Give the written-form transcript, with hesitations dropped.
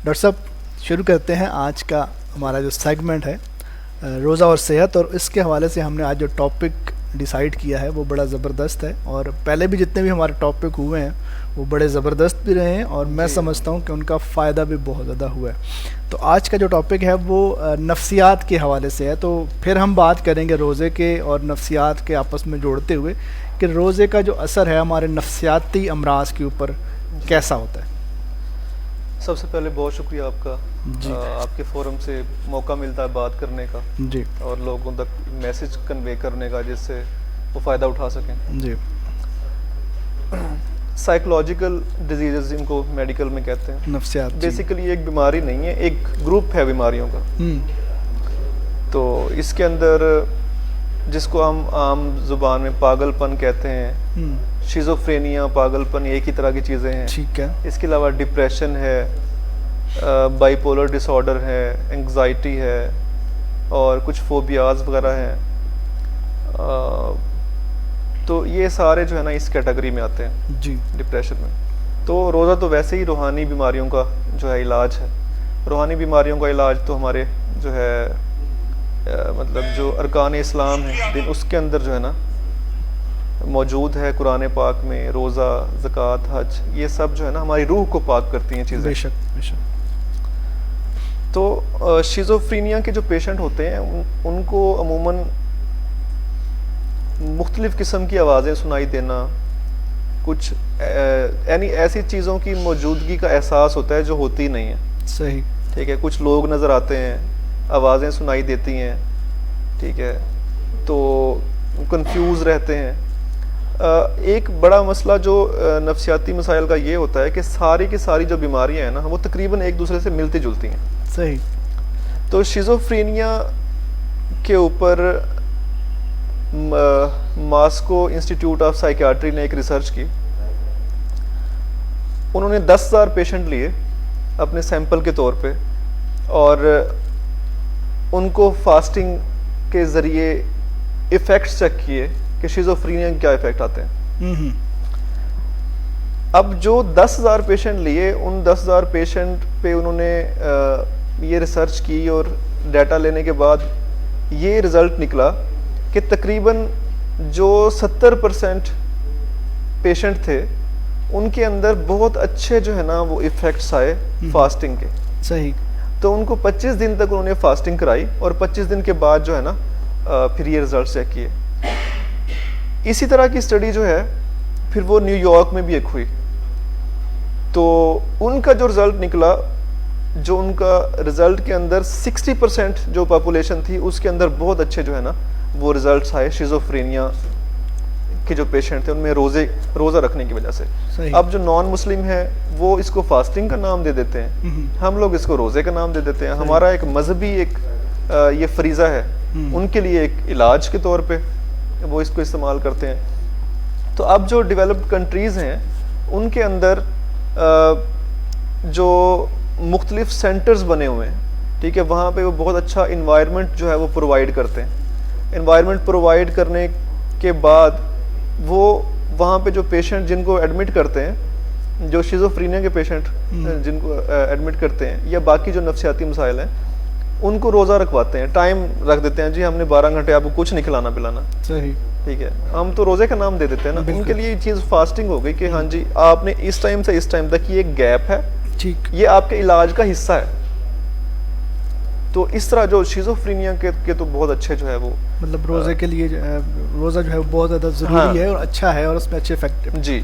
Doctor साहब, शुरू करते हैं आज का हमारा जो सेगमेंट है रोज़ा और सेहत। और इसके हवाले से हमने आज जो टॉपिक डिसाइड किया है वो बड़ा ज़बरदस्त है, और पहले भी जितने भी हमारे टॉपिक हुए हैं वो बड़े ज़बरदस्त भी रहे हैं, और मैं समझता हूँ कि उनका फ़ायदा भी बहुत ज़्यादा हुआ है। तो आज का जो टॉपिक है वो नफ्सियात के हवाले से है। तो फिर हम बात करेंगे रोज़े के और नफ्सियात के आपस में जोड़ते हुए कि रोज़े का जो असर है हमारे नफ्सियाती अमराज के ऊपर कैसा होता है। सबसे पहले बहुत शुक्रिया आपका जी। आपके फोरम से मौका मिलता है बात करने का जी, और लोगों तक मैसेज कन्वे करने का जिससे वो फ़ायदा उठा सकें जी। साइकोलॉजिकल डिजीज़ इनको मेडिकल में कहते हैं, नफ्सियात। बेसिकली एक बीमारी नहीं है, एक ग्रुप है बीमारियों का। तो इसके अंदर जिसको हम आम जुबान में पागलपन कहते हैं, शिज़ोफ्रेनिया, पागलपन एक ही तरह की चीज़ें हैं। ठीक है। इसके अलावा डिप्रेशन है, बाइपोलर डिसऑर्डर है, एंग्जाइटी है, और कुछ फोबियाज वगैरह हैं। तो ये सारे जो है ना इस कैटेगरी में आते हैं जी, डिप्रेशन में। तो रोज़ा तो वैसे ही रूहानी बीमारियों का जो है इलाज है। रूहानी बीमारियों का इलाज तो हमारे जो है मतलब जो अरकान इस्लाम है दिन उसके अंदर जो है ना मौजूद है कुरान पाक में। रोज़ा, ज़कात, हज, ये सब जो है ना हमारी रूह को पाक करती हैं चीज़ें। बेशक बेशक। तो शिज़ोफ्रेनिया के जो पेशेंट होते हैं उनको अमूमन मुख्तलिफ़ किस्म की आवाज़ें सुनाई देना, कुछ यानी ऐसी चीज़ों की मौजूदगी का एहसास होता है जो होती ही नहीं है। सही। ठीक है। कुछ लोग नज़र आते हैं, आवाज़ें सुनाई देती हैं, ठीक है, तो कंफ्यूज रहते हैं। एक बड़ा मसला जो नफ्सियाती मसाइल का ये होता है कि सारी की सारी जो बीमारियां हैं ना वो तकरीबन एक दूसरे से मिलती जुलती हैं। सही। तो शिज़ोफ्रेनिया के ऊपर मॉस्को इंस्टीट्यूट ऑफ साइकियाट्री ने एक रिसर्च की। उन्होंने 10,000 पेशेंट लिए अपने सैंपल के तौर पे, और उनको फास्टिंग के ज़रिए इफ़ेक्ट्स चेक किए कि शिज़ोफ्रेनिया के क्या इफ़ेक्ट आते हैं। अब जो 10,000 पेशेंट लिए, उन 10,000 पेशेंट पे उन्होंने ये रिसर्च की, और डाटा लेने के बाद ये रिज़ल्ट निकला कि तकरीबन जो 70% पेशेंट थे उनके अंदर बहुत अच्छे जो है ना वो इफ़ेक्ट्स आए फास्टिंग के। सही। तो उनको 25 दिन तक उन्होंने फास्टिंग कराई, और 25 दिन के बाद जो है ना फिर ये रिजल्ट चेक किए। इसी तरह की स्टडी जो है फिर वो न्यूयॉर्क में भी एक हुई। तो उनका जो रिजल्ट निकला, जो उनका रिजल्ट के अंदर 60% जो पॉपुलेशन थी उसके अंदर बहुत अच्छे जो है ना वो रिजल्ट्स आए शिज़ोफ्रेनिया के जो पेशेंट थे उनमें रोज़ा रखने की वजह से। अब जो नॉन मुस्लिम है वो इसको फास्टिंग का नाम दे देते हैं, हम लोग इसको रोज़े का नाम दे देते हैं। हमारा एक मजहबी एक ये फरीज़ा है, उनके लिए एक इलाज के तौर पे वो इसको इस्तेमाल करते हैं। तो अब जो डेवलप्ड कंट्रीज़ हैं उनके अंदर जो मुख्तलिफ सेंटर्स बने हुए हैं, ठीक है, वहाँ पे वो बहुत अच्छा इन्वायरमेंट जो है वो प्रोवाइड करते हैं। इन्वायरमेंट प्रोवाइड करने के बाद वो वहाँ पे जो पेशेंट जिनको एडमिट करते हैं, जो शिज़ोफ्रेनिया के पेशेंट जिनको एडमिट करते हैं, या बाकी जो नफ्सियाती मसाइल हैं, उनको रोज़ा रखवाते हैं। टाइम रख देते हैं जी, हमने 12 घंटे आपको कुछ नहीं खिलाना पिलाना। सही। ठीक है, हम तो रोज़े का नाम दे देते हैं ना। उनके लिए ये चीज़ फास्टिंग हो गई कि हाँ जी आपने इस टाइम से इस टाइम तक ये गैप है, ठीक, ये आपके इलाज का हिस्सा है। तो इस तरह जो शिज़ोफ्रेनिया के तो बहुत अच्छे जो है वो मतलब रोज़े के लिए रोज़ा जो है वो बहुत ज़्यादा ज़रूरी है और अच्छा है, और उसमें अच्छे इफेक्ट जी।